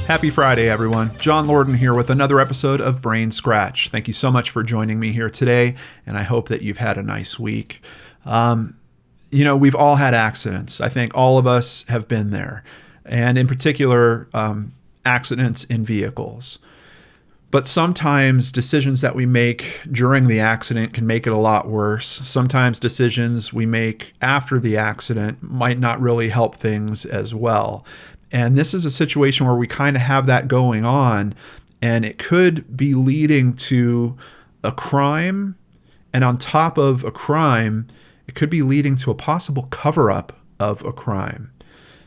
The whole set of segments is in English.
Happy Friday, everyone. John Lorden here with another episode of Brainscratch. Thank you so much for joining me here today, and I hope that you've had a nice week. We've all had accidents. I think all of us have been there, and in particular, accidents in vehicles. But sometimes decisions that we make during the accident can make it a lot worse. Sometimes decisions we make after the accident might not really help things as well. And this is a situation where we kind of have that going on, and it could be leading to a crime. And on top of a crime, it could be leading to a possible cover-up of a crime.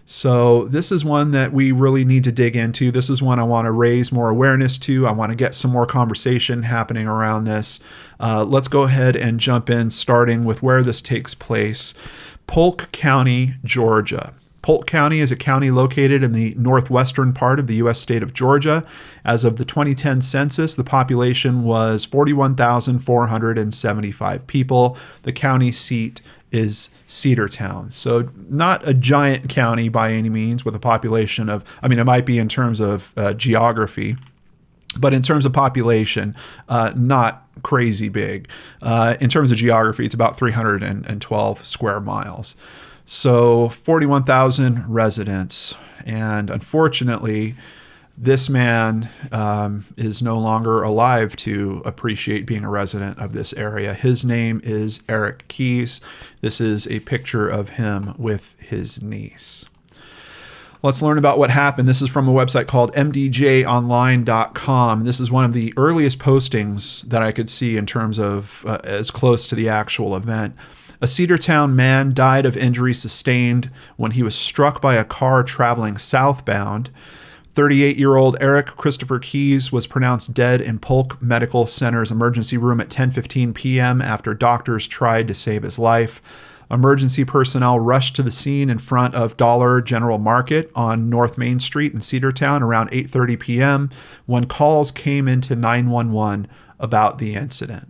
So this is one that we really need to dig into. This is one I want to raise more awareness to. I want to get some more conversation happening around this. Let's go ahead and jump in, starting with where this takes place. Polk County, Georgia. Polk County is a county located in the northwestern part of the U.S. state of Georgia. As of the 2010 census, the population was 41,475 people. The county seat is Cedartown. So not a giant county by any means, with a population of, it might be in terms of geography, but in terms of population, not crazy big. In terms of geography, it's about 312 square miles. So 41,000 residents, and unfortunately, this man is no longer alive to appreciate being a resident of this area. His name is Eric Keais. This is a picture of him with his niece. Let's learn about what happened. This is from a website called mdjonline.com. This is one of the earliest postings that I could see in terms of as close to the actual event. A Cedartown man died of injuries sustained when he was struck by a car traveling southbound. 38-year-old Eric Christopher Keais was pronounced dead in Polk Medical Center's emergency room at 10:15 p.m. after doctors tried to save his life. Emergency personnel rushed to the scene in front of Dollar General Market on North Main Street in Cedartown around 8:30 p.m. when calls came into 911 about the incident.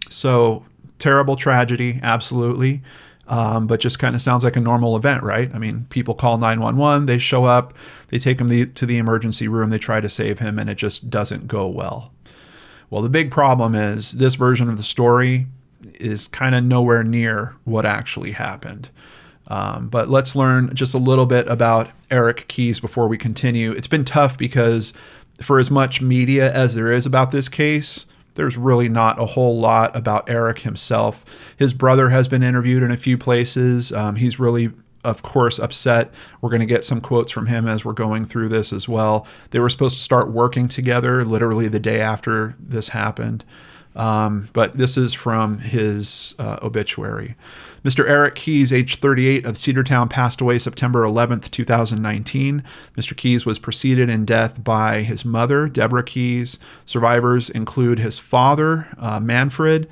So, terrible tragedy, absolutely, but just kind of sounds like a normal event, right? People call 911, they show up, they take him to the emergency room, they try to save him, and it just doesn't go well. Well, the big problem is this version of the story is kind of nowhere near what actually happened. But let's learn just a little bit about Eric Keais before we continue. It's been tough because for as much media as there is about this case, there's really not a whole lot about Eric himself. His brother has been interviewed in a few places. He's really, of course, upset. We're going to get some quotes from him as we're going through this as well. They were supposed to start working together literally the day after this happened. But this is from his obituary. Mr. Eric Keais, age 38, of Cedartown, passed away September 11th, 2019. Mr. Keais was preceded in death by his mother, Deborah Keais. Survivors include his father, Manfred,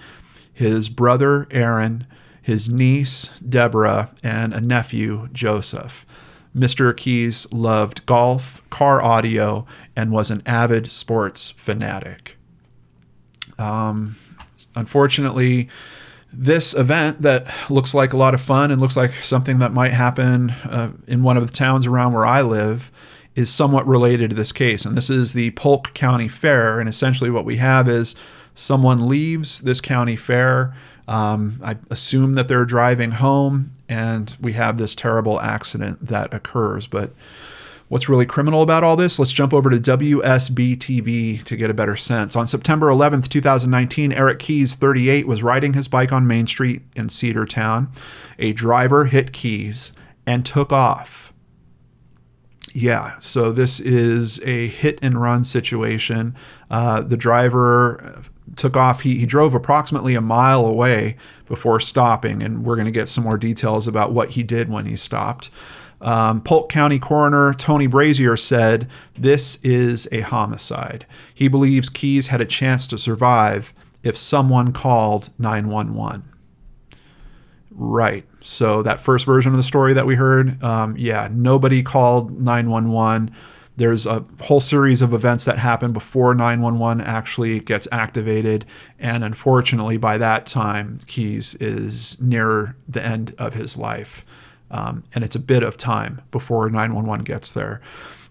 his brother, Aaron, his niece, Deborah, and a nephew, Joseph. Mr. Keais loved golf, car audio, and was an avid sports fanatic. Unfortunately, this event that looks like a lot of fun and looks like something that might happen in one of the towns around where I live is somewhat related to this case. And this is the Polk County Fair. And essentially what we have is someone leaves this county fair. I assume that they're driving home, and we have this terrible accident that occurs. But what's really criminal about all this? Let's jump over to WSB-TV to get a better sense. On September 11th, 2019, Eric Keais, 38, was riding his bike on Main Street in Cedartown. A driver hit Keais and took off. Yeah, so this is a hit-and-run situation. The driver took off. He drove approximately a mile away before stopping, and we're going to get some more details about what he did when he stopped. Polk County Coroner Tony Brazier said, "This is a homicide." He believes Keais had a chance to survive if someone called 911. Right. So that first version of the story that we heard, nobody called 911. There's a whole series of events that happen before 911 actually gets activated. And unfortunately, by that time, Keais is near the end of his life. And it's a bit of time before 911 gets there.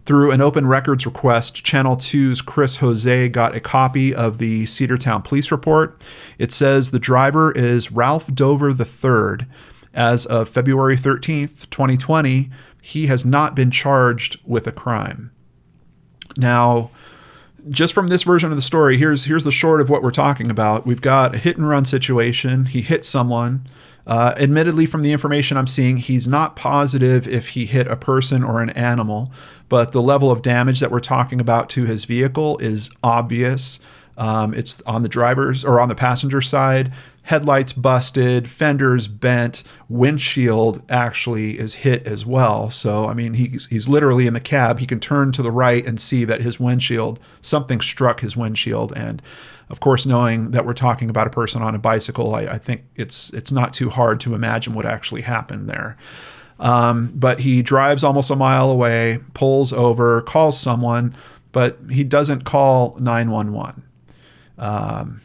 Through an open records request, Channel 2's Chris Jose got a copy of the Cedartown police report. It says the driver is Ralph Dover III. As of February 13th, 2020, he has not been charged with a crime. Now, just from this version of the story, here's the short of what we're talking about. We've got a hit and run situation. He hit someone. Admittedly, from the information I'm seeing, he's not positive if he hit a person or an animal, but the level of damage that we're talking about to his vehicle is obvious. It's on the driver's or on the passenger side. Headlights busted, fenders bent, windshield actually is hit as well. So, I mean, he's literally in the cab. He can turn to the right and see that his windshield, something struck his windshield. And of course, knowing that we're talking about a person on a bicycle, I think it's not too hard to imagine what actually happened there. But he drives almost a mile away, pulls over, calls someone, but he doesn't call 911.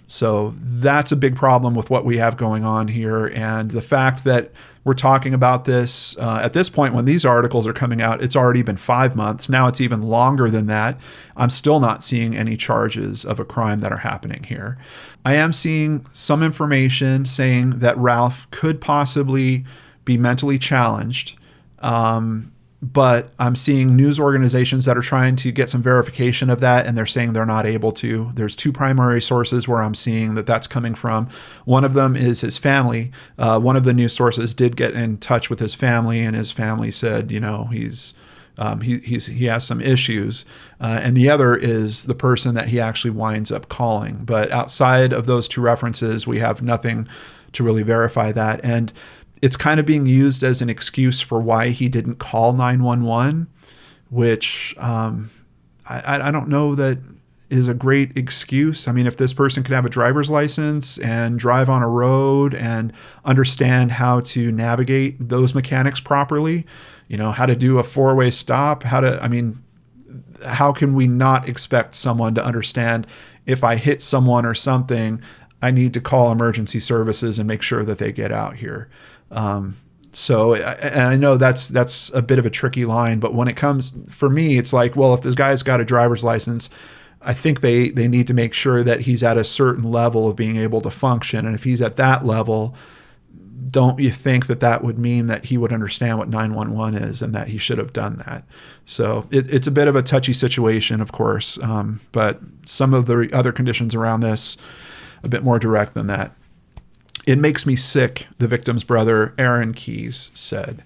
So that's a big problem with what we have going on here. And the fact that we're talking about this at this point when these articles are coming out, it's already been 5 months. Now it's even longer than that. I'm still not seeing any charges of a crime that are happening here. I am seeing some information saying that Ralph could possibly be mentally challenged. But I'm seeing news organizations that are trying to get some verification of that, and they're saying they're not able to. There's two primary sources where I'm seeing that that's coming from. One of them is his family. One of the news sources did get in touch with his family, and his family said, you know, he has some issues. And the other is the person that he actually winds up calling. But outside of those two references, we have nothing to really verify that. And it's kind of being used as an excuse for why he didn't call 911, which I don't know that is a great excuse. I mean, if this person could have a driver's license and drive on a road and understand how to navigate those mechanics properly, you know, how to do a four-way stop, how can we not expect someone to understand if I hit someone or something, I need to call emergency services and make sure that they get out here. So, and I know that's a bit of a tricky line, but when it comes, for me, it's like, well, if this guy's got a driver's license, I think they need to make sure that he's at a certain level of being able to function. And if he's at that level, don't you think that would mean that he would understand what 911 is and that he should have done that? So it's a bit of a touchy situation, of course. But some of the other conditions around this, a bit more direct than that. It makes me sick, the victim's brother, Eric Keais, said.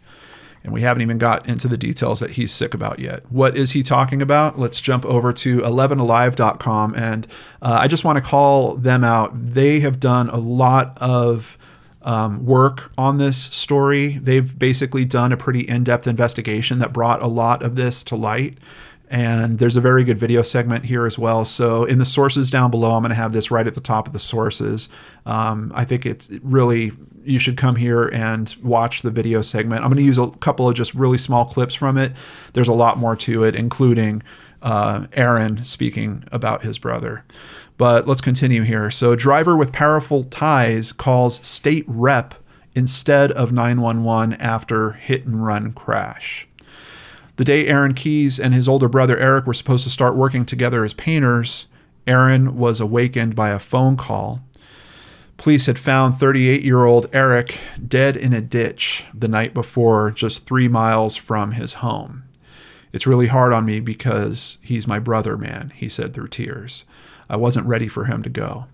And we haven't even got into the details that he's sick about yet. What is he talking about? Let's jump over to 11alive.com. And I just want to call them out. They have done a lot of work on this story. They've basically done a pretty in-depth investigation that brought a lot of this to light. And there's a very good video segment here as well. So in the sources down below, I'm going to have this right at the top of the sources. I think it's really, you should come here and watch the video segment. I'm going to use a couple of just really small clips from it. There's a lot more to it, including Aaron speaking about his brother. But let's continue here. So driver with powerful ties calls state rep instead of 911 after hit and run crash. The day Eric Keais and his older brother Eric were supposed to start working together as painters, Aaron was awakened by a phone call. Police had found 38-year-old Eric dead in a ditch the night before, just 3 miles from his home. "It's really hard on me because he's my brother, man," he said through tears. "I wasn't ready for him to go."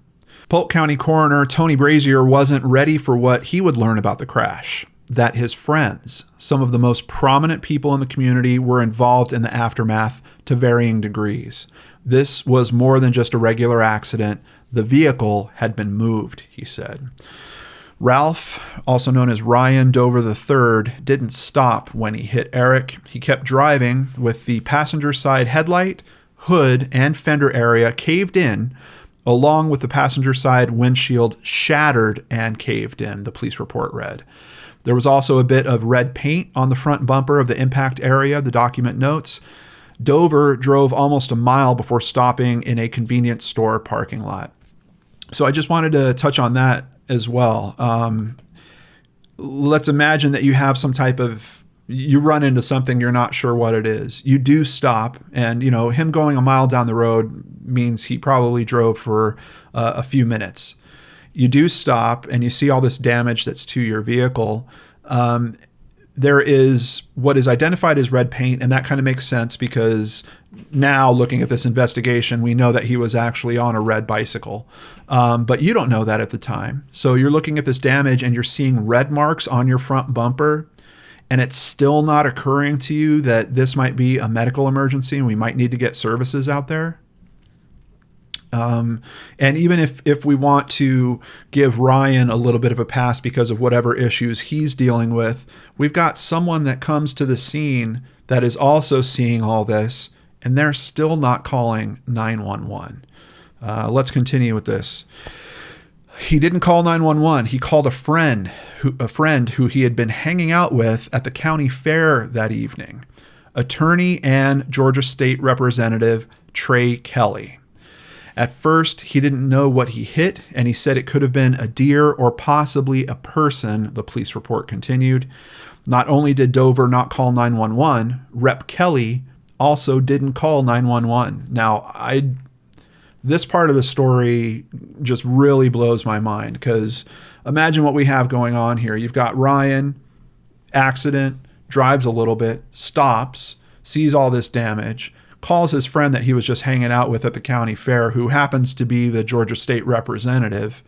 Polk County Coroner Tony Brazier wasn't ready for what he would learn about the crash. That his friends, some of the most prominent people in the community, were involved in the aftermath to varying degrees. This was more than just a regular accident. The vehicle had been moved, he said. Ralph, also known as Ryan Dover III, didn't stop when he hit Eric. He kept driving with the passenger side headlight, hood, and fender area caved in, along with the passenger side windshield shattered and caved in, the police report read. There was also a bit of red paint on the front bumper of the impact area, the document notes. Dover drove almost a mile before stopping in a convenience store parking lot. So I just wanted to touch on that as well. Let's imagine that you have some type of, you run into something, you're not sure what it is. You do stop, and him going a mile down the road means he probably drove for a few minutes. You do stop and you see all this damage that's to your vehicle. There is what is identified as red paint, and that kind of makes sense because now looking at this investigation, we know that he was actually on a red bicycle. But you don't know that at the time. So you're looking at this damage and you're seeing red marks on your front bumper, and it's still not occurring to you that this might be a medical emergency and we might need to get services out there. And even if we want to give Ryan a little bit of a pass because of whatever issues he's dealing with, we've got someone that comes to the scene that is also seeing all this, and they're still not calling 911. Let's continue with this. He didn't call 911. He called a friend who he had been hanging out with at the county fair that evening, attorney and Georgia State Representative Trey Kelly. At first, he didn't know what he hit, and he said it could have been a deer or possibly a person, the police report continued. Not only did Dover not call 911, Rep. Kelly also didn't call 911. Now, this part of the story just really blows my mind, because imagine what we have going on here. You've got Ryan, accident, drives a little bit, stops, sees all this damage, calls his friend that he was just hanging out with at the county fair, who happens to be the Georgia State Representative.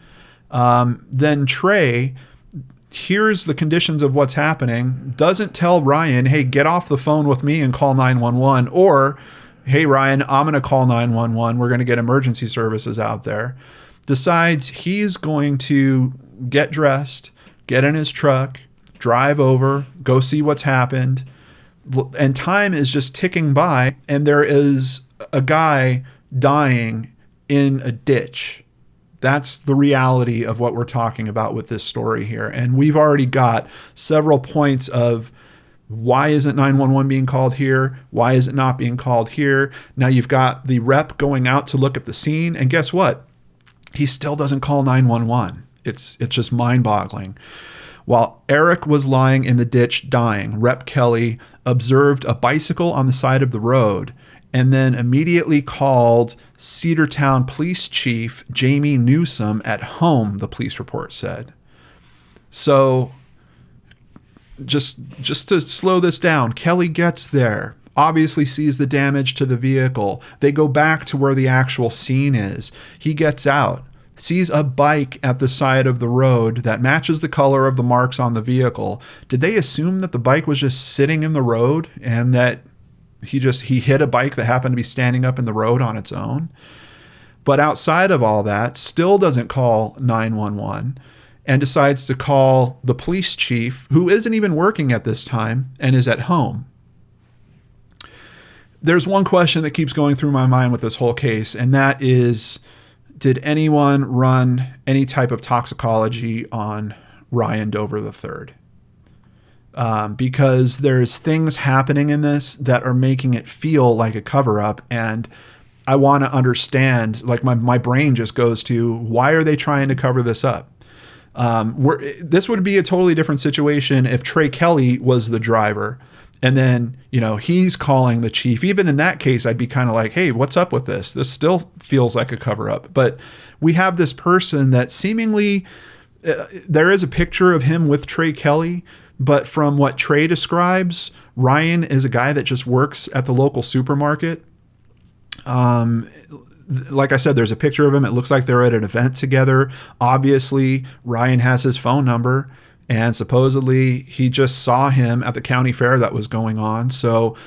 Then Trey hears the conditions of what's happening, doesn't tell Ryan, hey, get off the phone with me and call 911, or, hey, Ryan, I'm going to call 911. We're going to get emergency services out there. Decides he's going to get dressed, get in his truck, drive over, go see what's happened. And time is just ticking by, and there is a guy dying in a ditch. That's the reality of what we're talking about with this story here. And we've already got several points of why isn't 911 being called here? Why is it not being called here? Now you've got the rep going out to look at the scene, and guess what? He still doesn't call 911. It's just mind-boggling. While Eric was lying in the ditch dying, Rep. Kelly observed a bicycle on the side of the road and then immediately called Cedartown Police Chief Jamie Newsom at home, the police report said. So just to slow this down, Kelly gets there, obviously sees the damage to the vehicle. They go back to where the actual scene is. He gets out, sees a bike at the side of the road that matches the color of the marks on the vehicle. Did they assume that the bike was just sitting in the road and that he hit a bike that happened to be standing up in the road on its own? But outside of all that, still doesn't call 911 and decides to call the police chief, who isn't even working at this time and is at home. There's one question that keeps going through my mind with this whole case, and that is, did anyone run any type of toxicology on Ryan Dover III? Because there's things happening in this that are making it feel like a cover-up, and I want to understand, like my brain just goes to, why are they trying to cover this up? This would be a totally different situation if Trey Kelly was the driver, and then, he's calling the chief. Even in that case, I'd be kind of like, hey, what's up with this? This still feels like a cover-up. But we have this person that seemingly, there is a picture of him with Trey Kelly, but from what Trey describes, Ryan is a guy that just works at the local supermarket. Like I said, there's a picture of him. It looks like they're at an event together. Obviously, Ryan has his phone number, and supposedly he just saw him at the county fair that was going on. So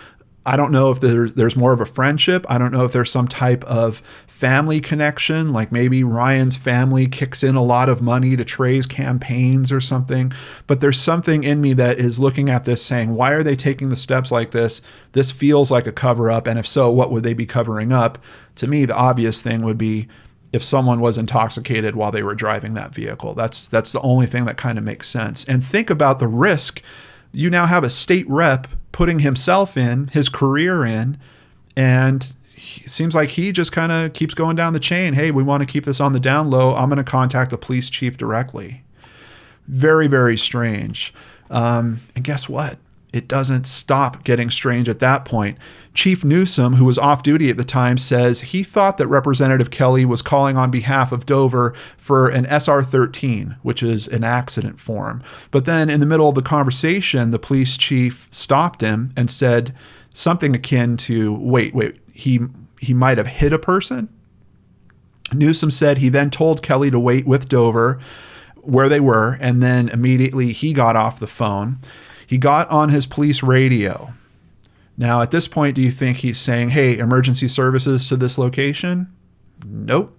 I don't know if there's more of a friendship. I don't know if there's some type of family connection, like maybe Ryan's family kicks in a lot of money to Trey's campaigns or something. But there's something in me that is looking at this saying, why are they taking the steps like this? This feels like a cover up. And if so, what would they be covering up? To me, the obvious thing would be if someone was intoxicated while they were driving that vehicle. That's the only thing that kind of makes sense. And think about the risk. You now have a state rep putting himself in, his career in, And it seems like he just kind of keeps going down the chain. Hey, we want to keep this on the down low. I'm going to contact the police chief directly. Very, very strange. And guess what? It doesn't stop getting strange at that point. Chief Newsom, who was off duty at the time, says he thought that Representative Kelly was calling on behalf of Dover for an SR-13, which is an accident form. But then in the middle of the conversation, the police chief stopped him and said something akin to, wait, he might have hit a person? Newsom said he then told Kelly to wait with Dover where they were, and then immediately he got off the phone. He got on his police radio. Now, at this point, do you think he's saying, hey, emergency services to this location? Nope.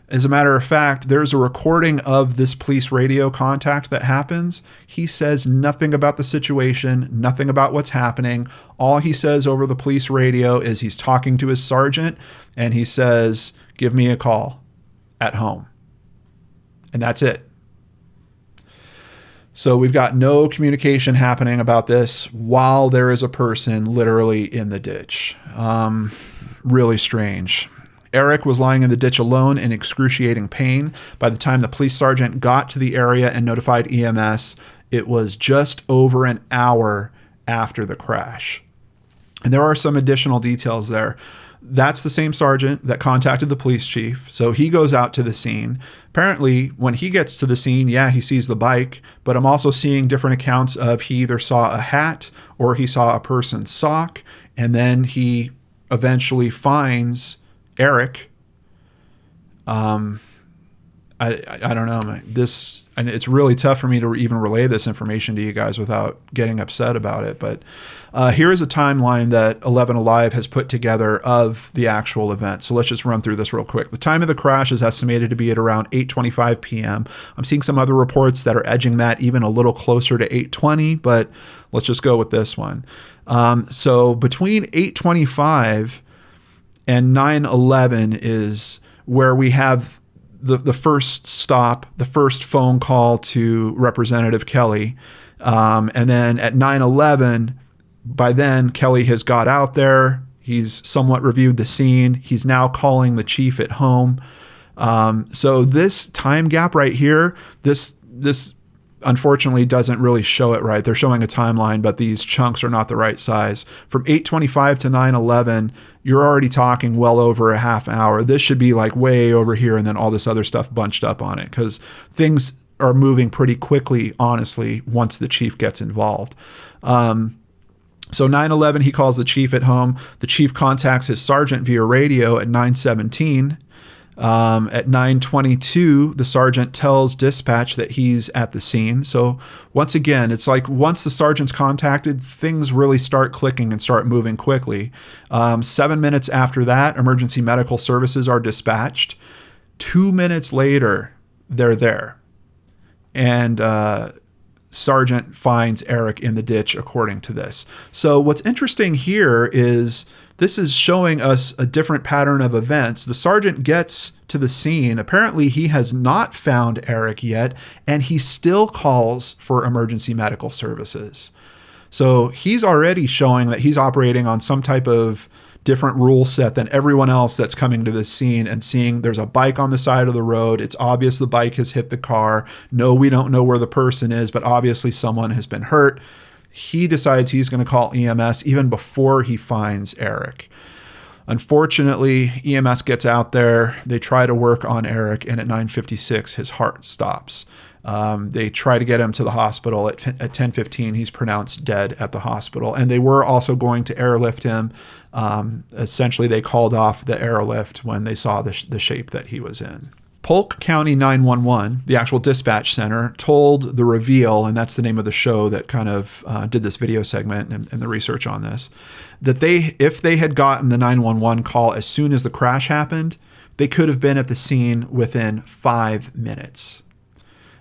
As a matter of fact, there's a recording of this police radio contact that happens. He says nothing about the situation, nothing about what's happening. All he says over the police radio is he's talking to his sergeant, and he says, give me a call at home. And that's it. So we've got no communication happening about this while there is a person literally in the ditch. Really strange. Eric was lying in the ditch alone in excruciating pain. By the time the police sergeant got to the area and notified EMS, it was just over an hour after the crash. And there are some additional details there. That's the same sergeant that contacted the police chief. So he goes out to the scene. Apparently, when he gets to the scene, yeah, he sees the bike, but I'm also seeing different accounts of he either saw a hat or he saw a person's sock, and then he eventually finds Eric. I don't know. This, and it's really tough for me to even relay this information to you guys without getting upset about it. But here is a timeline that 11 Alive has put together of the actual event. So let's just run through this real quick. The time of the crash is estimated to be at around 8:25 p.m. I'm seeing some other reports that are edging that even a little closer to 8:20, but let's just go with this one. So between 8:25 and 9:11 is where we have the first stop, the first phone call to Representative Kelly. And then at 9:11, by then, Kelly has got out there. He's somewhat reviewed the scene. He's now calling the chief at home. So this time gap right here, this unfortunately doesn't really show it right. They're showing a timeline, but these chunks are not the right size. From 8:25 to 9:11, you're already talking well over a half hour. This should be like way over here, and then all this other stuff bunched up on it, because things are moving pretty quickly, honestly, once the chief gets involved. So 9:11, he calls the chief at home. The chief contacts his sergeant via radio at 9:17. At 9:22, the sergeant tells dispatch that he's at the scene. So once again, it's like once the sergeant's contacted, things really start clicking and start moving quickly. 7 minutes after that, emergency medical services are dispatched. 2 minutes later, they're there. And sergeant finds Eric in the ditch, according to this. So what's interesting here is this is showing us a different pattern of events. The sergeant gets to the scene. Apparently, he has not found Eric yet, and he still calls for emergency medical services. So he's already showing that he's operating on some type of different rule set than everyone else that's coming to this scene and seeing there's a bike on the side of the road. It's obvious the bike has hit the car. No, we don't know where the person is, but obviously someone has been hurt. He decides he's going to call EMS even before he finds Eric. Unfortunately, EMS gets out there. They try to work on Eric, and at 9:56, his heart stops. They try to get him to the hospital. At 10:15, he's pronounced dead at the hospital. And they were also going to airlift him. Essentially, they called off the airlift when they saw the shape that he was in. Polk County 911, the actual dispatch center, told The Reveal, and that's the name of the show that kind of did this video segment and the research on this, that if they had gotten the 911 call as soon as the crash happened, they could have been at the scene within 5 minutes.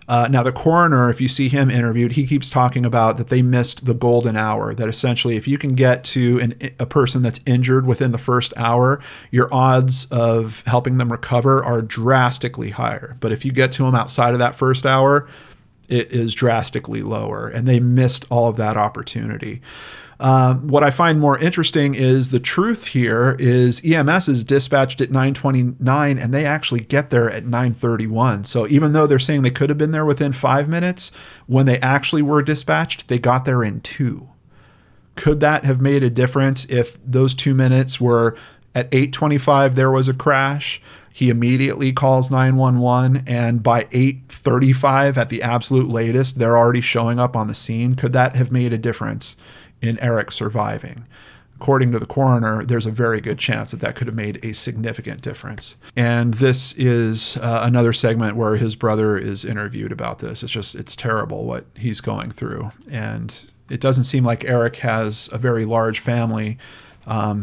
Now, the coroner, if you see him interviewed, he keeps talking about that they missed the golden hour, that essentially if you can get to a person that's injured within the first hour, your odds of helping them recover are drastically higher. But if you get to them outside of that first hour, it is drastically lower, and they missed all of that opportunity. What I find more interesting is the truth here is EMS is dispatched at 9:29 and they actually get there at 9:31. So even though they're saying they could have been there within 5 minutes, when they actually were dispatched, they got there in 2. Could that have made a difference if those 2 minutes were at 8:25 there was a crash? He immediately calls 911, and by 8:35 at the absolute latest, they're already showing up on the scene. Could that have made a difference in Eric surviving? According to the coroner, there's a very good chance that that could have made a significant difference. And this is another segment where his brother is interviewed about this. It's terrible what he's going through. And it doesn't seem like Eric has a very large family.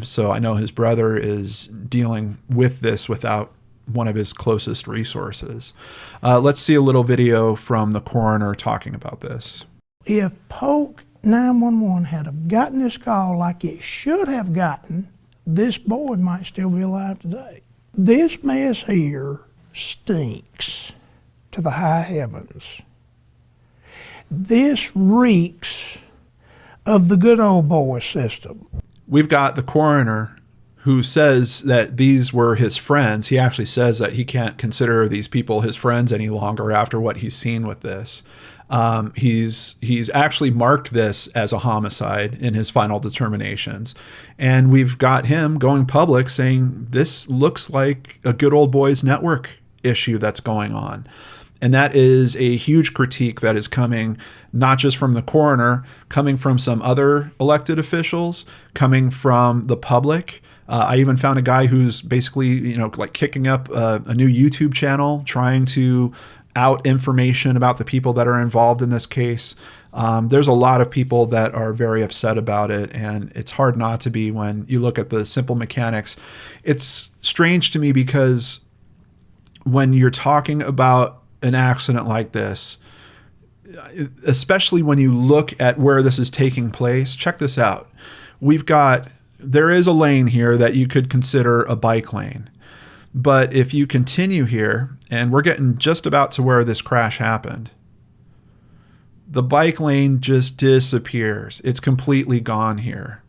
So I know his brother is dealing with this without one of his closest resources. Let's see a little video from the coroner talking about this. If Polk 911 had have gotten this call like it should have gotten, this boy might still be alive today. This mess here stinks to the high heavens. This reeks of the good old boy system. We've got the coroner who says that these were his friends. He actually says that he can't consider these people his friends any longer after what he's seen with this. He's actually marked this as a homicide in his final determinations. And we've got him going public saying this looks like a good old boys network issue that's going on. And that is a huge critique that is coming not just from the coroner, coming from some other elected officials, coming from the public. I even found a guy who's basically, like kicking up a new YouTube channel, trying to out information about the people that are involved in this case. There's a lot of people that are very upset about it, and it's hard not to be when you look at the simple mechanics. It's strange to me because when you're talking about an accident like this, especially when you look at where this is taking place, check this out. There is a lane here that you could consider a bike lane. But if you continue here, and we're getting just about to where this crash happened, the bike lane just disappears. It's completely gone here.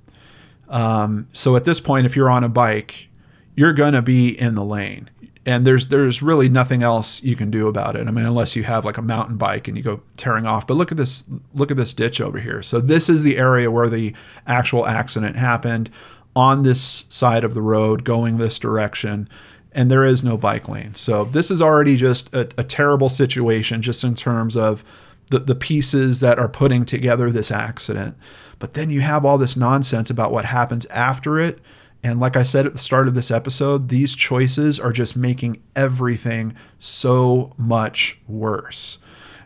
So at this point, if you're on a bike, you're going to be in the lane. And there's really nothing else you can do about it. I mean, unless you have like a mountain bike and you go tearing off. But look at this ditch over here. So this is the area where the actual accident happened, on this side of the road going this direction, and there is no bike lane. So this is already just a terrible situation just in terms of the pieces that are putting together this accident. But then you have all this nonsense about what happens after it. And like I said at the start of this episode, these choices are just making everything so much worse.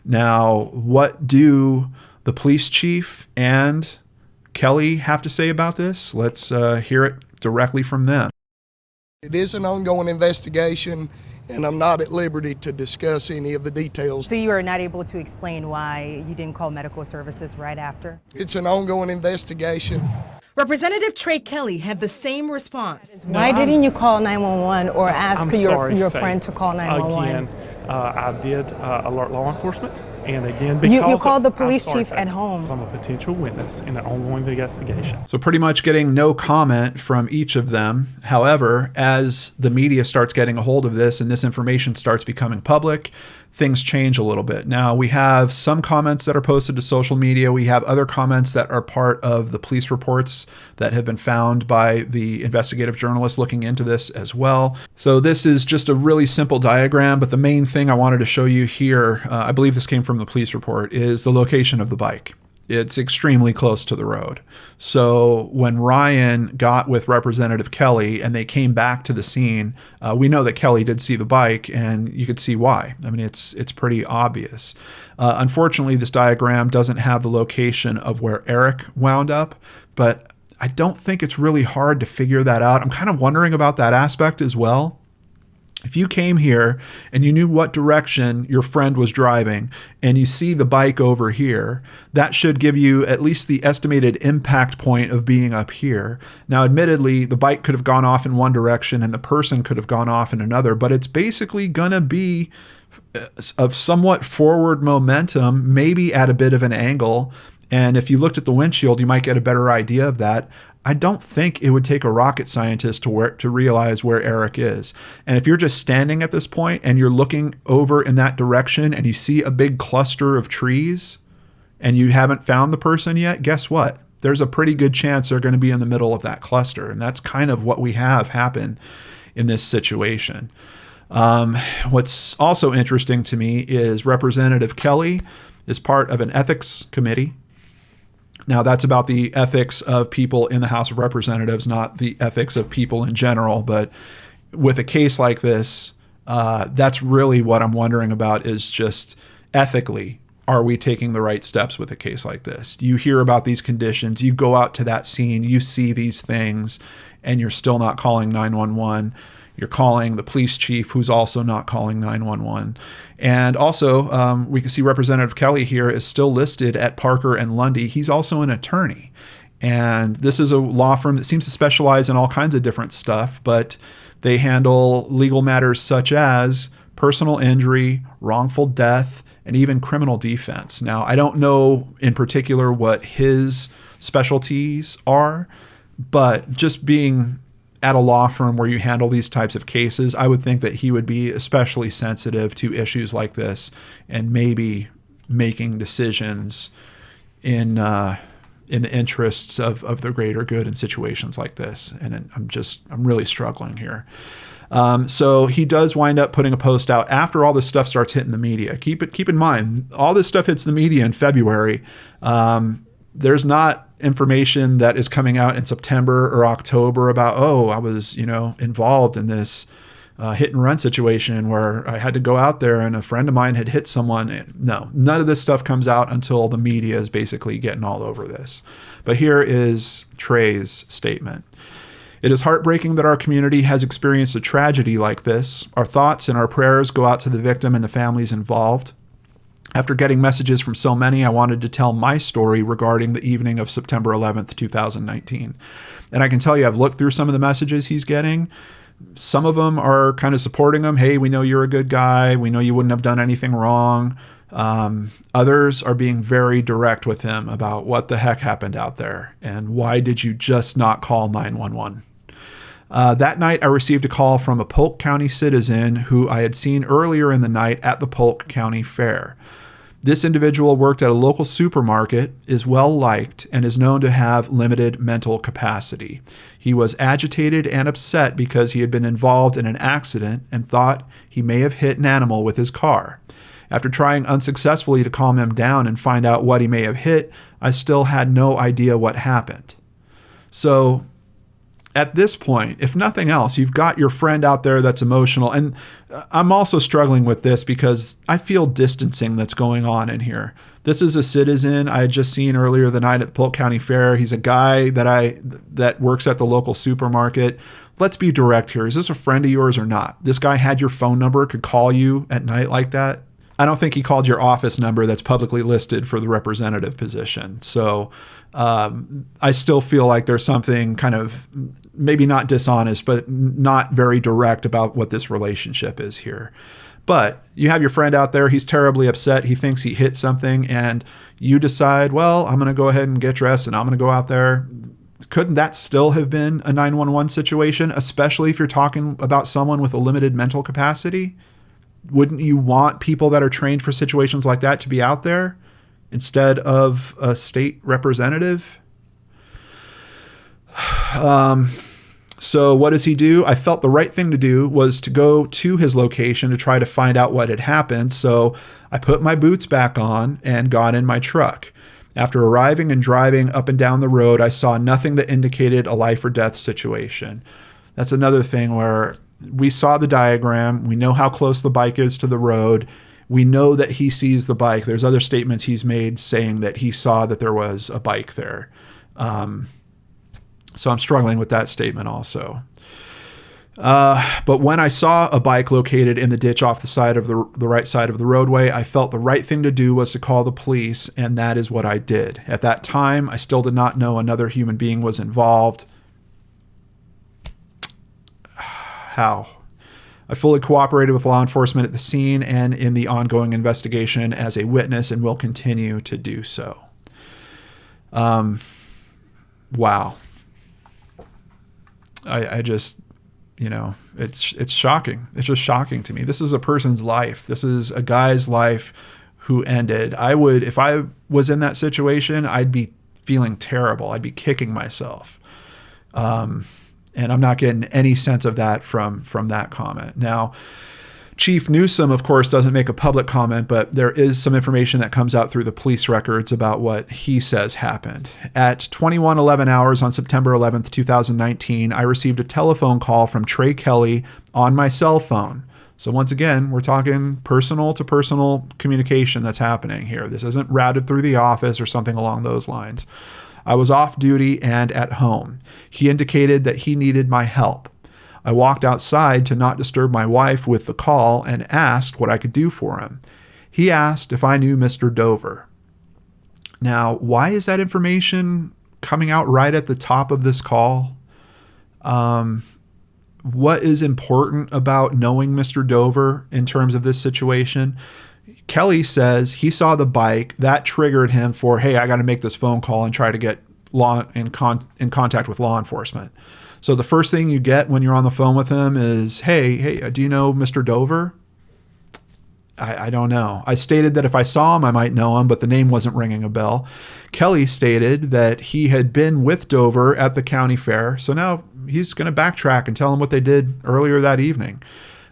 Now, what do the police chief and Kelly have to say about this? Let's hear it directly from them. It is an ongoing investigation, and I'm not at liberty to discuss any of the details. So you are not able to explain why you didn't call medical services right after? It's an ongoing investigation. Representative Trey Kelly had the same response. Why didn't you call 911 or ask your Faith. friend to call 911? Again, I did alert law enforcement, and again, because you called the police chief at home. I'm a potential witness in an ongoing investigation. So pretty much getting no comment from each of them. However, as the media starts getting a hold of this and this information starts becoming public, things change a little bit. Now, we have some comments that are posted to social media. We have other comments that are part of the police reports that have been found by the investigative journalists looking into this as well. So this is just a really simple diagram, but the main thing I wanted to show you here, I believe this came from the police report, is the location of the bike. It's extremely close to the road. So when Ryan got with Representative Kelly and they came back to the scene, we know that Kelly did see the bike, and you could see why. I mean, it's pretty obvious. Unfortunately, this diagram doesn't have the location of where Eric wound up, but I don't think it's really hard to figure that out. I'm kind of wondering about that aspect as well. If you came here and you knew what direction your friend was driving and you see the bike over here, that should give you at least the estimated impact point of being up here. Now, admittedly, the bike could have gone off in one direction and the person could have gone off in another, but it's basically going to be of somewhat forward momentum, maybe at a bit of an angle. And if you looked at the windshield, you might get a better idea of that. I don't think it would take a rocket scientist to realize where Eric is. And if you're just standing at this point and you're looking over in that direction and you see a big cluster of trees and you haven't found the person yet, guess what? There's a pretty good chance they're going to be in the middle of that cluster. And that's kind of what we have happen in this situation. What's also interesting to me is Representative Kelly is part of an ethics committee. Now, that's about the ethics of people in the House of Representatives, not the ethics of people in general. But with a case like this, that's really what I'm wondering about, is just ethically, are we taking the right steps with a case like this? You hear about these conditions, you go out to that scene, you see these things, and you're still not calling 911. You're calling the police chief, who's also not calling 911. And also, we can see Representative Kelly here is still listed at Parker and Lundy. He's also an attorney. And this is a law firm that seems to specialize in all kinds of different stuff, but they handle legal matters such as personal injury, wrongful death, and even criminal defense. Now, I don't know in particular what his specialties are, but just being at a law firm where you handle these types of cases, I would think that he would be especially sensitive to issues like this and maybe making decisions in the interests of the greater good in situations like this. And I'm really struggling here. So he does wind up putting a post out after all this stuff starts hitting the media. Keep in mind, all this stuff hits the media in February. There's not information that is coming out in September or October about, I was, involved in this hit and run situation where I had to go out there and a friend of mine had hit someone. No, none of this stuff comes out until the media is basically getting all over this. But here is Trey's statement. It is heartbreaking that our community has experienced a tragedy like this. Our thoughts and our prayers go out to the victim and the families involved. After getting messages from so many, I wanted to tell my story regarding the evening of September 11th, 2019. And I can tell you, I've looked through some of the messages he's getting. Some of them are kind of supporting him. Hey, we know you're a good guy. We know you wouldn't have done anything wrong. Others are being very direct with him about what the heck happened out there and why did you just not call 911? That night, I received a call from a Polk County citizen who I had seen earlier in the night at the Polk County Fair. This individual worked at a local supermarket, is well-liked, and is known to have limited mental capacity. He was agitated and upset because he had been involved in an accident and thought he may have hit an animal with his car. After trying unsuccessfully to calm him down and find out what he may have hit, I still had no idea what happened. So, at this point, if nothing else, you've got your friend out there that's emotional. And I'm also struggling with this because I feel distancing that's going on in here. This is a citizen I had just seen earlier the night at the Polk County Fair. He's a guy that works at the local supermarket. Let's be direct here. Is this a friend of yours or not? This guy had your phone number, could call you at night like that? I don't think he called your office number that's publicly listed for the representative position. So I still feel like there's something kind of maybe not dishonest, but not very direct about what this relationship is here. But you have your friend out there. He's terribly upset. He thinks he hit something and you decide, well, I'm going to go ahead and get dressed and I'm going to go out there. Couldn't that still have been a 911 situation, especially if you're talking about someone with a limited mental capacity? Wouldn't you want people that are trained for situations like that to be out there instead of a state representative? So what does he do? I felt the right thing to do was to go to his location to try to find out what had happened. So I put my boots back on and got in my truck. After arriving and driving up and down the road, I saw nothing that indicated a life or death situation. That's another thing where we saw the diagram. We know how close the bike is to the road. We know that he sees the bike. There's other statements he's made saying that he saw that there was a bike there. So I'm struggling with that statement also. But when I saw a bike located in the ditch off the side of the right side of the roadway, I felt the right thing to do was to call the police, and that is what I did. At that time, I still did not know another human being was involved. How? I fully cooperated with law enforcement at the scene and in the ongoing investigation as a witness and will continue to do so. Wow. I just, it's shocking. It's just shocking to me. This is a person's life. This is a guy's life who ended. If I was in that situation, I'd be feeling terrible. I'd be kicking myself. And I'm not getting any sense of that from that comment. Now, Chief Newsom, of course, doesn't make a public comment, but there is some information that comes out through the police records about what he says happened. At 21:11 hours on September 11th, 2019, I received a telephone call from Trey Kelly on my cell phone. So once again, we're talking personal to personal communication that's happening here. This isn't routed through the office or something along those lines. I was off duty and at home. He indicated that he needed my help. I walked outside to not disturb my wife with the call and asked what I could do for him. He asked if I knew Mr. Dover. Now, why is that information coming out right at the top of this call? What is important about knowing Mr. Dover in terms of this situation? Kelly says he saw the bike. That triggered him for, hey, I got to make this phone call and try to get in contact with law enforcement. So the first thing you get when you're on the phone with him is, hey, do you know Mr. Dover? I don't know. I stated that if I saw him, I might know him, but the name wasn't ringing a bell. Kelly stated that he had been with Dover at the county fair. So now he's going to backtrack and tell him what they did earlier that evening.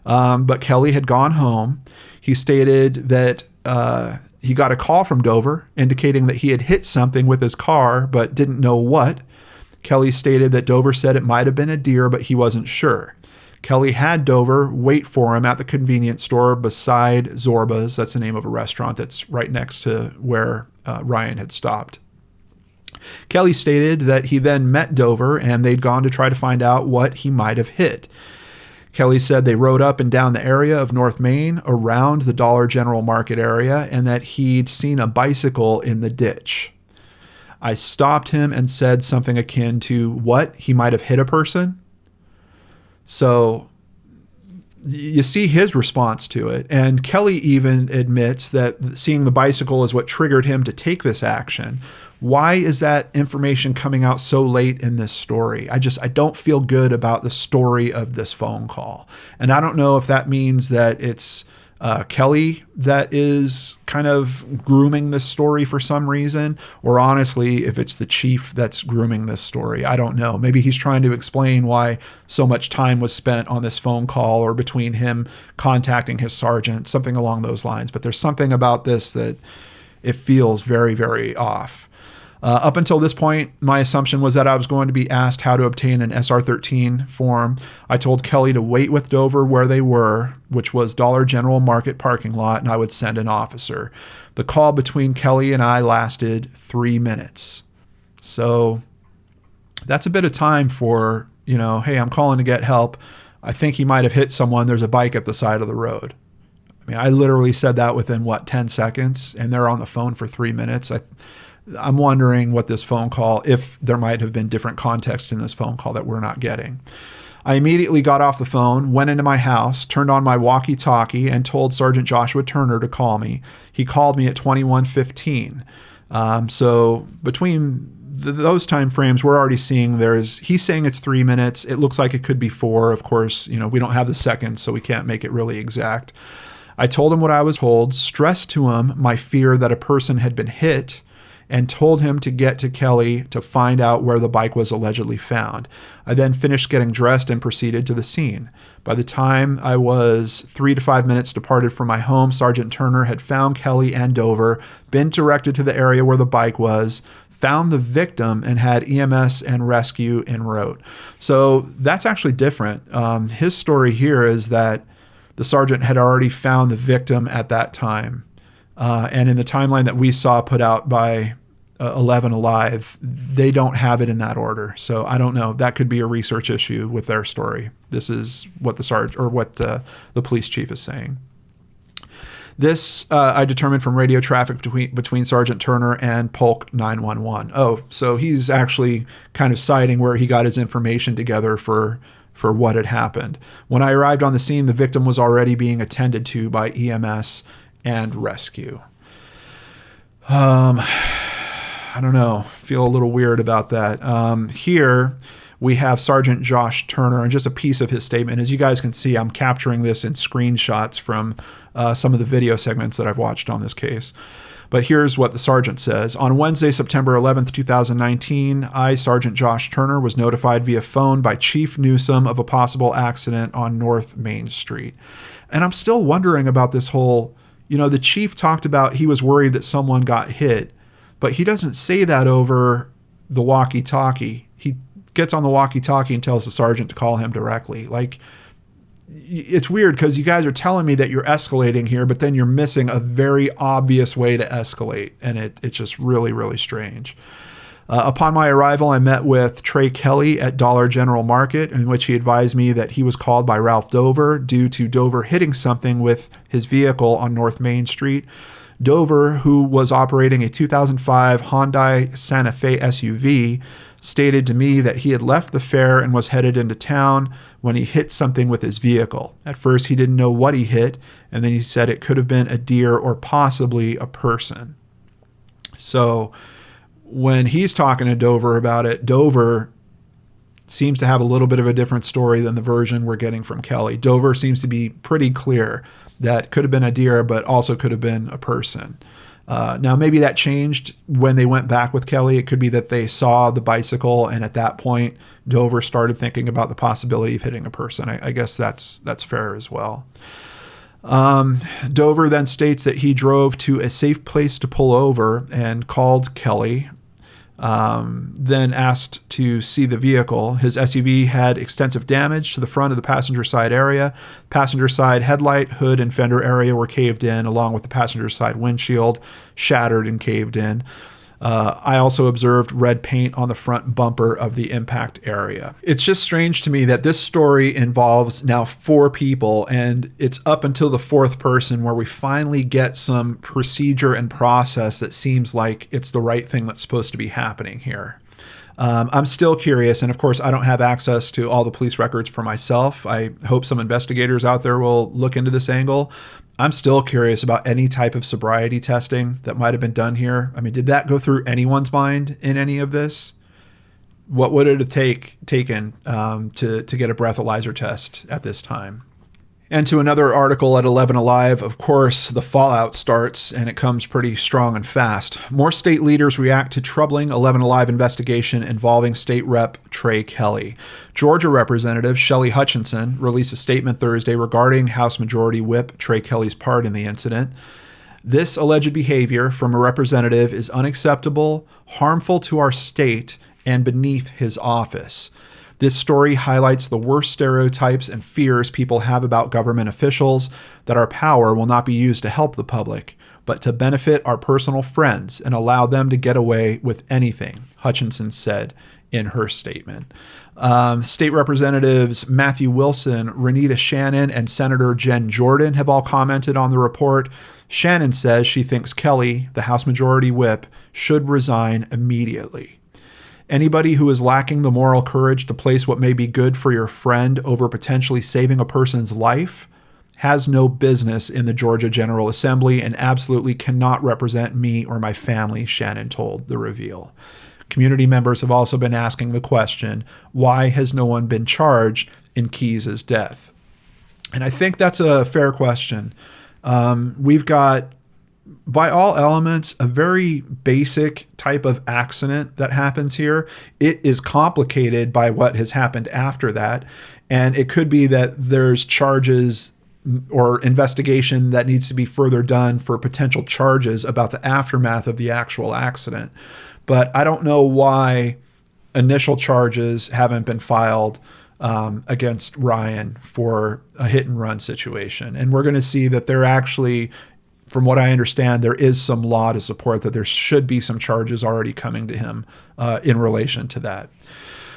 But Kelly had gone home. He stated that he got a call from Dover indicating that he had hit something with his car, but didn't know what. Kelly stated that Dover said it might have been a deer, but he wasn't sure. Kelly had Dover wait for him at the convenience store beside Zorba's. That's the name of a restaurant that's right next to where Ryan had stopped. Kelly stated that he then met Dover and they'd gone to try to find out what he might have hit. Kelly said they rode up and down the area of North Main around the Dollar General Market area and that he'd seen a bicycle in the ditch. I stopped him and said something akin to what? He might have hit a person? So you see his response to it. And Kelly even admits that seeing the bicycle is what triggered him to take this action. Why is that information coming out so late in this story? I don't feel good about the story of this phone call. And I don't know if that means that it's Kelly that is kind of grooming this story for some reason, or honestly, if it's the chief that's grooming this story. I don't know. Maybe he's trying to explain why so much time was spent on this phone call or between him contacting his sergeant, something along those lines. But there's something about this that it feels very, very off. Up until this point, my assumption was that I was going to be asked how to obtain an SR-13 form. I told Kelly to wait with Dover where they were, which was Dollar General Market parking lot, and I would send an officer. The call between Kelly and I lasted 3 minutes. So that's a bit of time for, hey, I'm calling to get help. I think he might have hit someone. There's a bike at the side of the road. I mean, I literally said that within, 10 seconds, and they're on the phone for 3 minutes. I'm wondering what this phone call, if there might have been different context in this phone call that we're not getting. I immediately got off the phone, went into my house, turned on my walkie-talkie, and told Sergeant Joshua Turner to call me. He called me at 21:15. So between those time frames, we're already seeing he's saying it's 3 minutes. It looks like it could be 4. Of course, we don't have the seconds, so we can't make it really exact. I told him what I was told, stressed to him my fear that a person had been hit, and told him to get to Kelly to find out where the bike was allegedly found. I then finished getting dressed and proceeded to the scene. By the time I was 3 to 5 minutes departed from my home, Sergeant Turner had found Kelly and Dover, been directed to the area where the bike was, found the victim, and had EMS and rescue en route. So that's actually different. His story here is that the sergeant had already found the victim at that time. And in the timeline that we saw put out by 11 Alive, they don't have it in that order. So I don't know. That could be a research issue with their story. This is what the sergeant or what the police chief is saying. This I determined from radio traffic between Sergeant Turner and Polk 911. Oh, so he's actually kind of citing where he got his information together for what had happened. When I arrived on the scene, the victim was already being attended to by EMS and rescue. I don't know, feel a little weird about that. Here we have Sergeant Josh Turner, and just a piece of his statement. As you guys can see, I'm capturing this in screenshots from some of the video segments that I've watched on this case. But here's what the sergeant says. On Wednesday, September 11th, 2019, I, Sergeant Josh Turner, was notified via phone by Chief Newsom of a possible accident on North Main Street. And I'm still wondering about this whole, the chief talked about he was worried that someone got hit, but he doesn't say that over the walkie-talkie. He gets on the walkie-talkie and tells the sergeant to call him directly. Like, it's weird because you guys are telling me that you're escalating here, but then you're missing a very obvious way to escalate. And it's just really, really strange. Upon my arrival, I met with Trey Kelly at Dollar General Market, in which he advised me that he was called by Ralph Dover due to Dover hitting something with his vehicle on North Main Street. Dover, who was operating a 2005 Hyundai Santa Fe SUV, stated to me that he had left the fair and was headed into town when he hit something with his vehicle. At first, he didn't know what he hit, and then he said it could have been a deer or possibly a person. So when he's talking to Dover about it, Dover seems to have a little bit of a different story than the version we're getting from Kelly. Dover seems to be pretty clear that could have been a deer, but also could have been a person. Now, maybe that changed when they went back with Kelly. It could be that they saw the bicycle, and at that point, Dover started thinking about the possibility of hitting a person. I guess that's fair as well. Dover then states that he drove to a safe place to pull over and called Kelly, then asked to see the vehicle. His SUV had extensive damage to the front of the passenger side area. Passenger side headlight, hood, and fender area were caved in, along with the passenger side windshield shattered and caved in. I also observed red paint on the front bumper of the impact area. It's just strange to me that this story involves now 4 people, and it's up until the 4th person where we finally get some procedure and process that seems like it's the right thing that's supposed to be happening here. I'm still curious, and of course, I don't have access to all the police records for myself. I hope some investigators out there will look into this angle. I'm still curious about any type of sobriety testing that might have been done here. I mean, did that go through anyone's mind in any of this? What would it have taken to get a breathalyzer test at this time? And to another article at 11 Alive, of course, the fallout starts, and it comes pretty strong and fast. More state leaders react to troubling 11 Alive investigation involving State Rep Trey Kelly. Georgia Representative Shelley Hutchinson released a statement Thursday regarding House Majority Whip Trey Kelly's part in the incident. This alleged behavior from a representative is unacceptable, harmful to our state, and beneath his office. This story highlights the worst stereotypes and fears people have about government officials, that our power will not be used to help the public, but to benefit our personal friends and allow them to get away with anything, Hutchinson said in her statement. State Representatives Matthew Wilson, Renita Shannon, and Senator Jen Jordan have all commented on the report. Shannon says she thinks Kelly, the House Majority Whip, should resign immediately. Anybody who is lacking the moral courage to place what may be good for your friend over potentially saving a person's life has no business in the Georgia General Assembly and absolutely cannot represent me or my family, Shannon told the Reveal. Community members have also been asking the question, why has no one been charged in Keys' death? And I think that's a fair question. We've got, by all elements, a very basic type of accident that happens here. It is complicated by what has happened after that. And it could be that there's charges or investigation that needs to be further done for potential charges about the aftermath of the actual accident. But I don't know why initial charges haven't been filed against Ryan for a hit and run situation. And we're going to see that they're actually, from what I understand, there is some law to support that there should be some charges already coming to him in relation to that.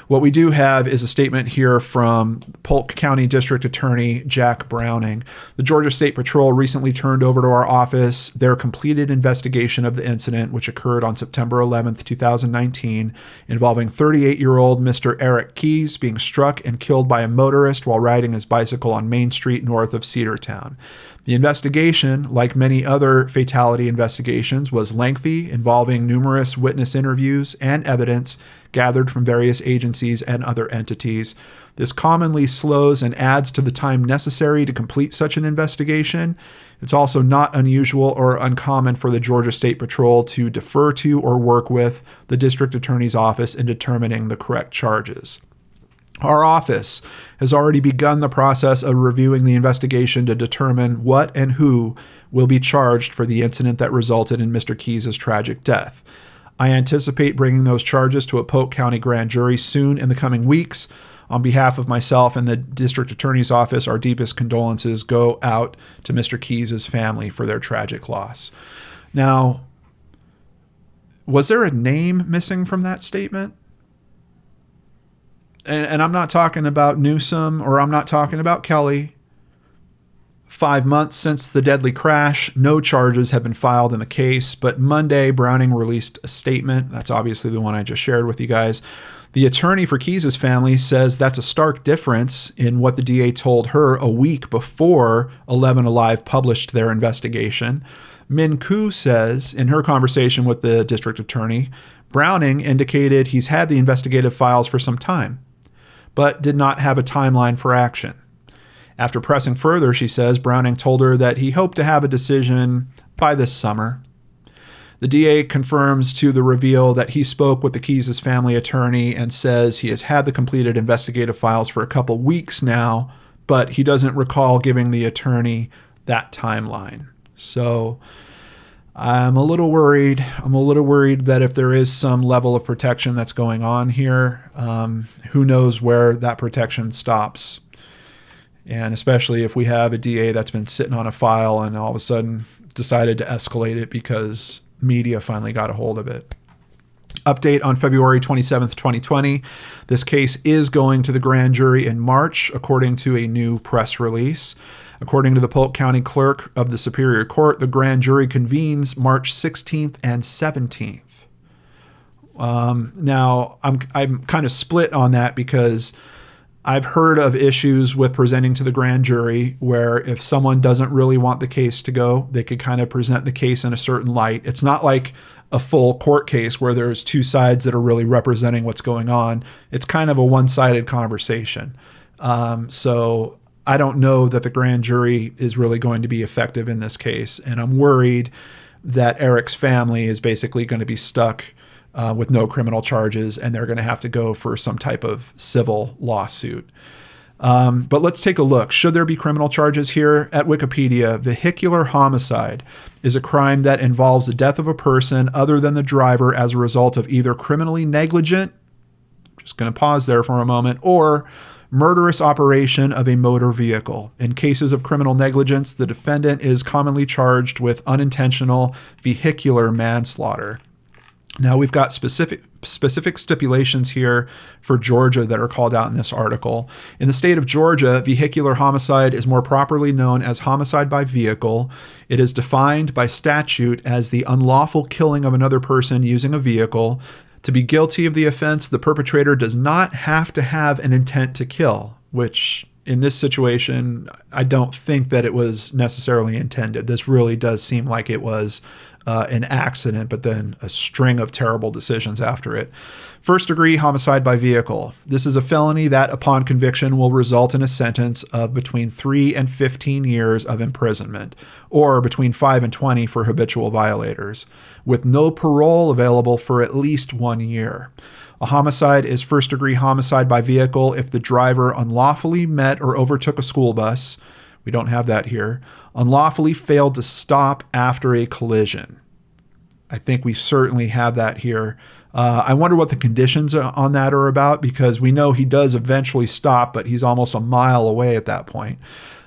What we do have is a statement here from Polk County District Attorney Jack Browning. The Georgia State Patrol recently turned over to our office their completed investigation of the incident, which occurred on September 11th, 2019, involving 38-year-old Mr. Eric Keais being struck and killed by a motorist while riding his bicycle on Main Street north of Cedartown. The investigation, like many other fatality investigations, was lengthy, involving numerous witness interviews and evidence gathered from various agencies and other entities. This commonly slows and adds to the time necessary to complete such an investigation. It's also not unusual or uncommon for the Georgia State Patrol to defer to or work with the District Attorney's Office in determining the correct charges. Our office has already begun the process of reviewing the investigation to determine what and who will be charged for the incident that resulted in Mr. Keys' tragic death. I anticipate bringing those charges to a Polk County grand jury soon in the coming weeks. On behalf of myself and the District Attorney's Office, our deepest condolences go out to Mr. Keys' family for their tragic loss. Now, was there a name missing from that statement? And I'm not talking about Newsom, or I'm not talking about Kelly. 5 months since the deadly crash, no charges have been filed in the case, but Monday, Browning released a statement. That's obviously the one I just shared with you guys. The attorney for Keys' family says that's a stark difference in what the DA told her a week before 11 Alive published their investigation. Min Koo says in her conversation with the district attorney, Browning indicated he's had the investigative files for some time, but did not have a timeline for action. After pressing further, she says Browning told her that he hoped to have a decision by this summer. The DA confirms to the Reveal that he spoke with the Keys' family attorney and says he has had the completed investigative files for a couple weeks now, but he doesn't recall giving the attorney that timeline. So I'm a little worried. I'm a little worried that if there is some level of protection that's going on here, who knows where that protection stops. And especially if we have a DA that's been sitting on a file and all of a sudden decided to escalate it because media finally got a hold of it. Update on February 27th, 2020. This case is going to the grand jury in March, according to a new press release. According to the Polk County Clerk of the Superior Court, the grand jury convenes March 16th and 17th. Now, I'm kind of split on that because I've heard of issues with presenting to the grand jury where if someone doesn't really want the case to go, they could kind of present the case in a certain light. It's not like a full court case where there's two sides that are really representing what's going on. It's kind of a one-sided conversation. So I don't know that the grand jury is really going to be effective in this case. And I'm worried that Eric's family is basically going to be stuck with no criminal charges, and they're going to have to go for some type of civil lawsuit. But let's take a look. Should there be criminal charges here? At Wikipedia, vehicular homicide is a crime that involves the death of a person other than the driver as a result of either criminally negligent, just going to pause there for a moment, or murderous operation of a motor vehicle. In cases of criminal negligence, the defendant is commonly charged with unintentional vehicular manslaughter. Now, we've got specific stipulations here for Georgia that are called out in this article. In the state of Georgia, vehicular homicide is more properly known as homicide by vehicle. It is defined by statute as the unlawful killing of another person using a vehicle. To be guilty of the offense, the perpetrator does not have to have an intent to kill, which in this situation, I don't think that it was necessarily intended. This really does seem like it was an accident, but then a string of terrible decisions after it. First degree homicide by vehicle. This is a felony that, upon conviction, will result in a sentence of between 3 and 15 years of imprisonment, or between 5 and 20 for habitual violators, with no parole available for at least 1 year. A homicide is first degree homicide by vehicle if the driver unlawfully met or overtook a school bus. We don't have that here. Unlawfully failed to stop after a collision. I think we certainly have that here. I wonder what the conditions on that are about, because we know he does eventually stop, but he's almost a mile away at that point.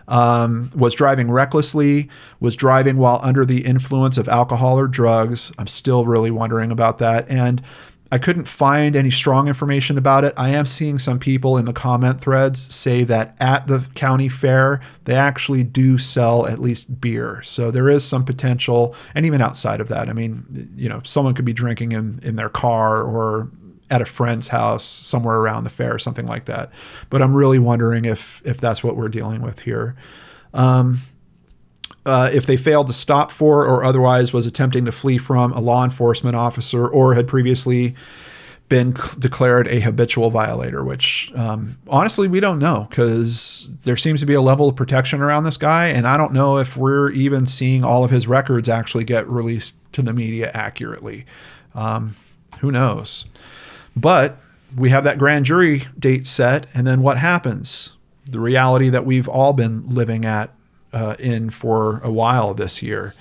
Was driving recklessly, was driving while under the influence of alcohol or drugs. I'm still really wondering about that. And I couldn't find any strong information about it. I am seeing some people in the comment threads say that at the county fair, they actually do sell at least beer. So there is some potential. And even outside of that, I mean, you know, someone could be drinking in their car or at a friend's house somewhere around the fair, something like that. But I'm really wondering if that's what we're dealing with here. If they failed to stop for or otherwise was attempting to flee from a law enforcement officer or had previously been declared a habitual violator, which honestly, we don't know because there seems to be a level of protection around this guy. And I don't know if we're even seeing all of his records actually get released to the media accurately. Who knows? But we have that grand jury date set. And then what happens? The reality that we've all been living in for a while this year.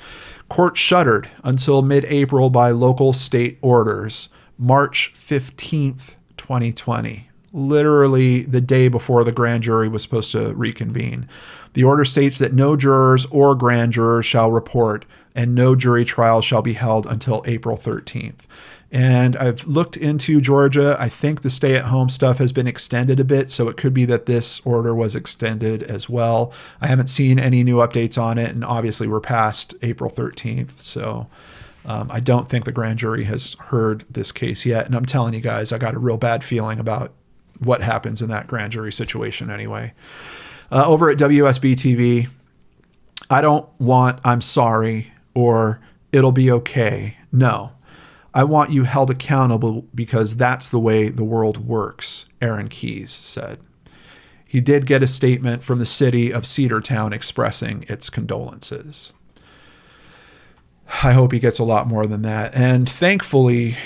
Court shuttered until mid-April by local state orders, March 15th, 2020, literally the day before the grand jury was supposed to reconvene. The order states that no jurors or grand jurors shall report and no jury trial shall be held until April 13th. And I've looked into Georgia. I think the stay-at-home stuff has been extended a bit, so it could be that this order was extended as well. I haven't seen any new updates on it, and obviously we're past April 13th, so I don't think the grand jury has heard this case yet. And I'm telling you guys, I got a real bad feeling about what happens in that grand jury situation anyway. Over at WSB TV, I don't want "I'm sorry" or "it'll be okay." No. I want you held accountable because that's the way the world works, Eric Keais said. He did get a statement from the city of Cedartown expressing its condolences. I hope he gets a lot more than that. And thankfully,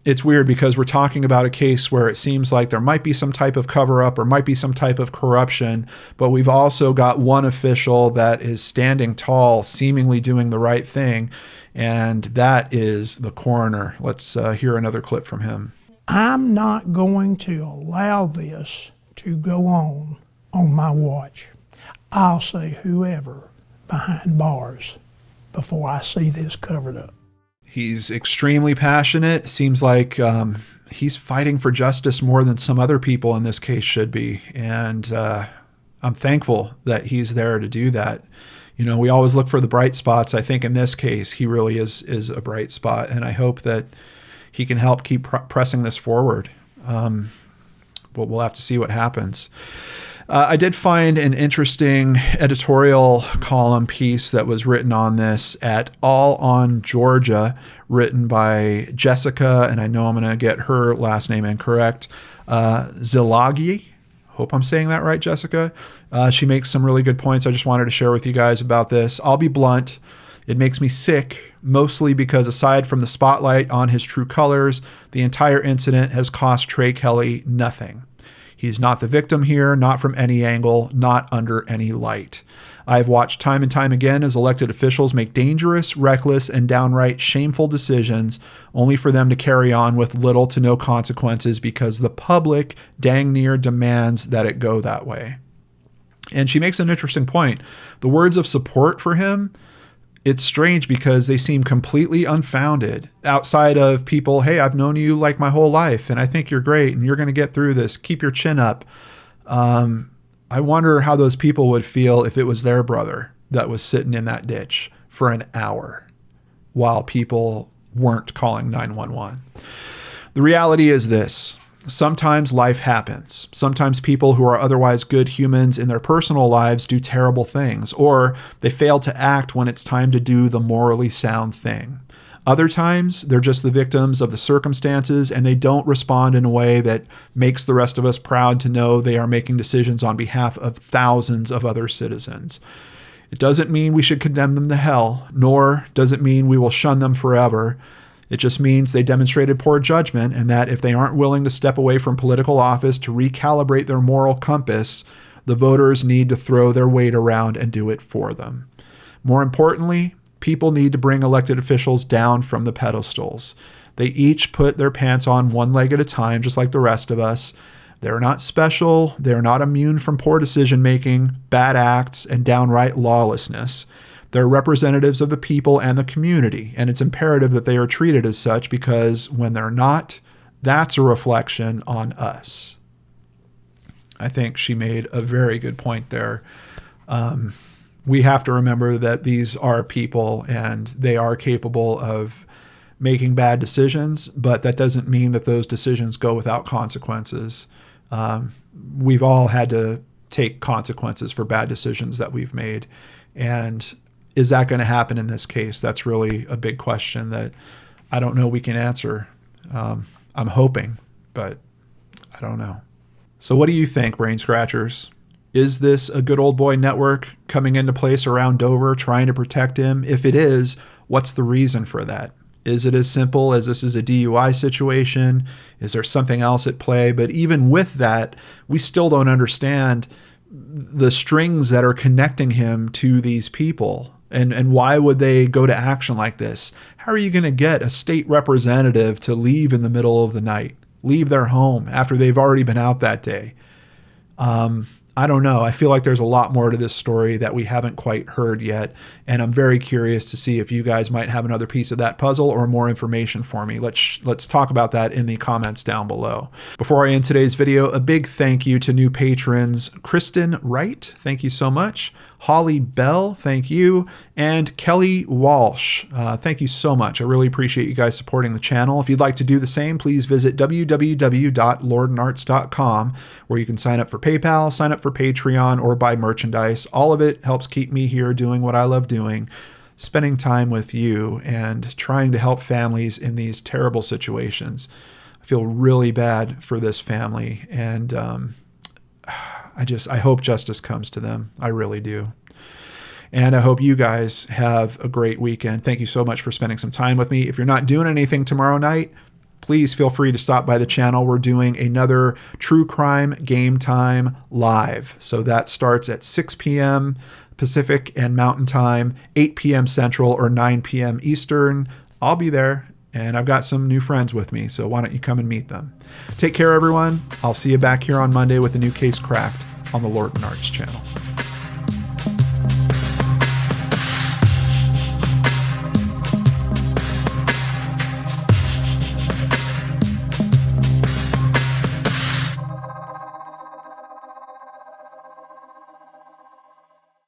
it's weird because we're talking about a case where it seems like there might be some type of cover-up or might be some type of corruption, but we've also got one official that is standing tall, seemingly doing the right thing, and that is the coroner. Let's hear another clip from him. I'm not going to allow this to go on my watch. I'll say whoever behind bars before I see this covered up. He's extremely passionate. Seems like he's fighting for justice more than some other people in this case should be. And I'm thankful that he's there to do that. You know, we always look for the bright spots. I think in this case, he really is a bright spot. And I hope that he can help keep pressing this forward. But we'll have to see what happens. I did find an interesting editorial column piece that was written on this at All on Georgia, written by Jessica, and I know I'm going to get her last name incorrect, Zilagi. Hope I'm saying that right, Jessica. She makes some really good points. I just wanted to share with you guys about this. I'll be blunt. It makes me sick, mostly because aside from the spotlight on his true colors, the entire incident has cost Trey Kelly nothing. He's not the victim here, not from any angle, not under any light. I've watched time and time again as elected officials make dangerous, reckless, and downright shameful decisions only for them to carry on with little to no consequences because the public dang near demands that it go that way. And she makes an interesting point. The words of support for him, it's strange because they seem completely unfounded outside of people, hey, I've known you like my whole life and I think you're great and you're going to get through this. Keep your chin up. I wonder how those people would feel if it was their brother that was sitting in that ditch for an hour while people weren't calling 911. The reality is this. Sometimes life happens. Sometimes people who are otherwise good humans in their personal lives do terrible things, or they fail to act when it's time to do the morally sound thing. Other times, they're just the victims of the circumstances and they don't respond in a way that makes the rest of us proud to know they are making decisions on behalf of thousands of other citizens. It doesn't mean we should condemn them to hell, nor does it mean we will shun them forever. It just means they demonstrated poor judgment and that if they aren't willing to step away from political office to recalibrate their moral compass, the voters need to throw their weight around and do it for them. More importantly, people need to bring elected officials down from the pedestals. They each put their pants on one leg at a time, just like the rest of us. They're not special. They're not immune from poor decision-making, bad acts, and downright lawlessness. They're representatives of the people and the community, and it's imperative that they are treated as such, because when they're not, that's a reflection on us. I think she made a very good point there. We have to remember that these are people and they are capable of making bad decisions, but that doesn't mean that those decisions go without consequences. We've all had to take consequences for bad decisions that we've made. And is that going to happen in this case? That's really a big question that I don't know we can answer. I'm hoping, but I don't know. So what do you think, Brain Scratchers? Is this a good old boy network coming into place around Dover, trying to protect him? If it is, what's the reason for that? Is it as simple as this is a DUI situation? Is there something else at play? But even with that, we still don't understand the strings that are connecting him to these people. And why would they go to action like this? How are you going to get a state representative to leave in the middle of the night, leave their home after they've already been out that day? I don't know. I feel like there's a lot more to this story that we haven't quite heard yet. And I'm very curious to see if you guys might have another piece of that puzzle or more information for me. Let's talk about that in the comments down below. Before I end today's video, a big thank you to new patrons, Kristen Wright, thank you so much. Holly Bell, thank you. And Kelly Walsh, thank you so much. I really appreciate you guys supporting the channel. If you'd like to do the same, please visit www.lordandarts.com, where you can sign up for PayPal, sign up for Patreon, or buy merchandise. All of it helps keep me here doing what I love doing, spending time with you and trying to help families in these terrible situations. I feel really bad for this family, and I hope justice comes to them. I really do. And I hope you guys have a great weekend. Thank you so much for spending some time with me. If you're not doing anything tomorrow night, please feel free to stop by the channel. We're doing another True Crime Game Time live. So that starts at 6 p.m. Pacific and Mountain Time, 8 p.m. Central, or 9 p.m. Eastern. I'll be there, and I've got some new friends with me, so why don't you come and meet them? Take care, everyone. I'll see you back here on Monday with a new case cracked on the Lord and Arts channel.